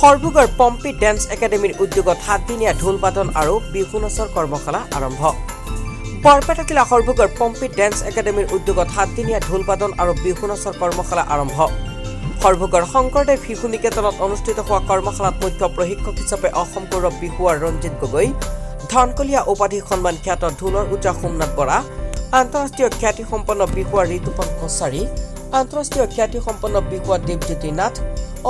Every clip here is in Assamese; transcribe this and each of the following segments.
সৰভোগৰ পম্পি ডেন্স একাডেমীৰ উদ্যোগত 7 দিনীয়া ঢোল বাদন আৰু বিহু নাচৰ কৰ্মশালা আৰম্ভ। বৰপেটা জিলা সৰভোগৰ পম্পি ডেন্স একাডেমীৰ উদ্যোগত 7 দিনীয়া ঢোল বাদন আৰু বিহু নাচৰ কৰ্মশালা আৰম্ভ। সৰভোগৰ শংকৰদেৱ শিশু নিকেতনত অনুষ্ঠিত হোৱা কৰ্মশালাত মুখ্য প্ৰশিক্ষক হিচাপে অসম গৌৰৱ বিহুৱাৰ ৰঞ্জিত গগৈ, ধনকলীয়া উপাধি সন্মান খ্যাত ঢোলৰ উজা সোমনাথ বৰা, আন্তঃৰাষ্ট্ৰীয় খ্যাতিসম্পন্ন বিহুৱাৰ ঋতুপন কছাৰী, আন্তঃৰাষ্ট্ৰীয় খ্যাতিসম্পন্ন বিহুৱাৰ দেৱজ্যোতি নাথ,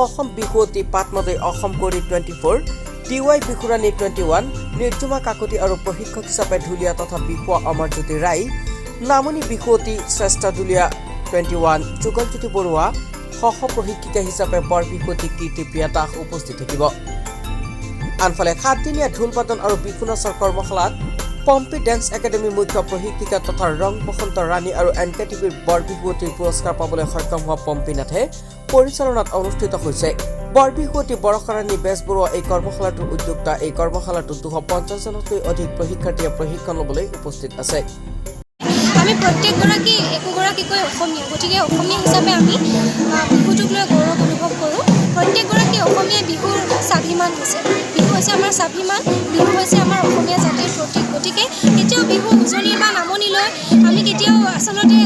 অসম বিহুৱতী পাটমদৈ অসম গৌৰী 24, DY বিহুৰাণী 21, নিৰ্জুমা কাকতি আৰু প্ৰশিক্ষক হিচাপে ঢুলীয়া তথা বিহুৱা অমৰজ্যোতি ৰায়, নামনি বিহুৱতী শ্ৰেষ্ঠ ঢুলীয়া 21 যুগলজ্যোতি বৰুৱা, সহ প্ৰশিক্ষিকা হিচাপে বৰ বিহুৱতী কীৰ্তিপ্ৰিয়া দাস উপস্থিত থাকিব। আনফালে 7 দিনীয়া ঢোল বাদন আৰু বিহু নাচৰ কৰ্মশালাত পম্পি ডেন্স একাডেমীৰ মুখ্য প্ৰশিক্ষিকা তথা ৰং বসন্ত ৰাণী আৰু NKTVৰ বৰ বিহুৱতীৰ পুৰস্কাৰ পাবলৈ সক্ষম হোৱা পম্পি নাথে পৰিচালনাত অনুষ্ঠিত হৈছে। বৰ বিহুৱতী বৰষাৰাণী বেজবৰুৱা এই কৰ্মশালাটোৰ উদ্যোক্তা। এই কৰ্মশালাটোত 250 জনতকৈ অধিক প্ৰশিক্ষাৰ্থীয়ে প্ৰশিক্ষণ ল'বলৈ উপস্থিত আছে। আমি প্ৰত্যেকগৰাকী একোগৰাকীকৈ অসমীয়া, গতিকে অসমীয়া হিচাপে আমি বিহুটোক লৈ গৌৰৱ অনুভৱ কৰোঁ। প্ৰত্যেকগৰাকী অসমীয়া বিহুৰ স্বাভিমান হৈছে। বিহু হৈছে আমাৰ স্বাভিমান, বিহু হৈছে আমাৰ অসমীয়া জাতিৰ প্ৰতীক। গতিকে কেতিয়াও বিহু উজনিৰ বা নামনিলৈ আমি কেতিয়াও আচলতে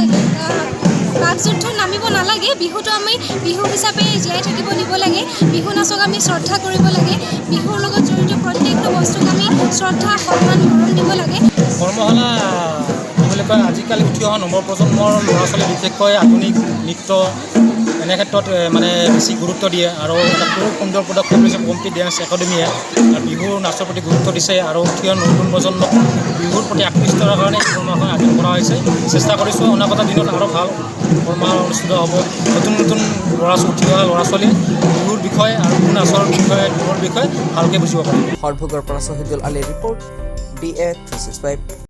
বাকযুদ্ধত নামিব নালাগে। বিহুটো আমি বিহু হিচাপে জীয়াই থাকিব দিব লাগে। বিহু নাচক আমি শ্ৰদ্ধা কৰিব লাগে। বিহুৰ লগত জড়িত প্ৰত্যেকটো বস্তুক আমি শ্ৰদ্ধা, সন্মান, মৰম দিব লাগে। কৰ্মশালা আজিকালি উঠি অহা নৱপ্ৰজন্মৰ ল'ৰা ছোৱালী বিশেষকৈ আধুনিক নৃত্য এনে ক্ষেত্ৰত মানে বেছি গুৰুত্ব দিয়ে আৰু এটা খুব সুন্দৰ পদক্ষেপ লৈছে পম্পি ডেন্স একাডেমীয়ে। বিহুৰ নাচৰ প্ৰতি গুৰুত্ব দিছে আৰু উঠি অহা নতুন প্ৰজন্মক বিহুৰ প্ৰতি আকৃষ্ট কৰাৰ কাৰণে এই কৰ্মশালা আয়োজন কৰা হৈছে। চেষ্টা কৰিছোঁ অনাগত দিনত আৰু ভাল কৰ্মশালা অনুষ্ঠিত হ'ব। নতুন নতুন উঠি অহা ল'ৰা ছোৱালীয়ে বিহুৰ বিষয়ে আৰু বিহু নাচৰ বিষয়ে ঢোলৰ বিষয়ে ভালকৈ বুজিব পাৰিব। সৰভোগৰ পৰা শহীদুল আলীৰ ৰিপৰ্ট, DA 365।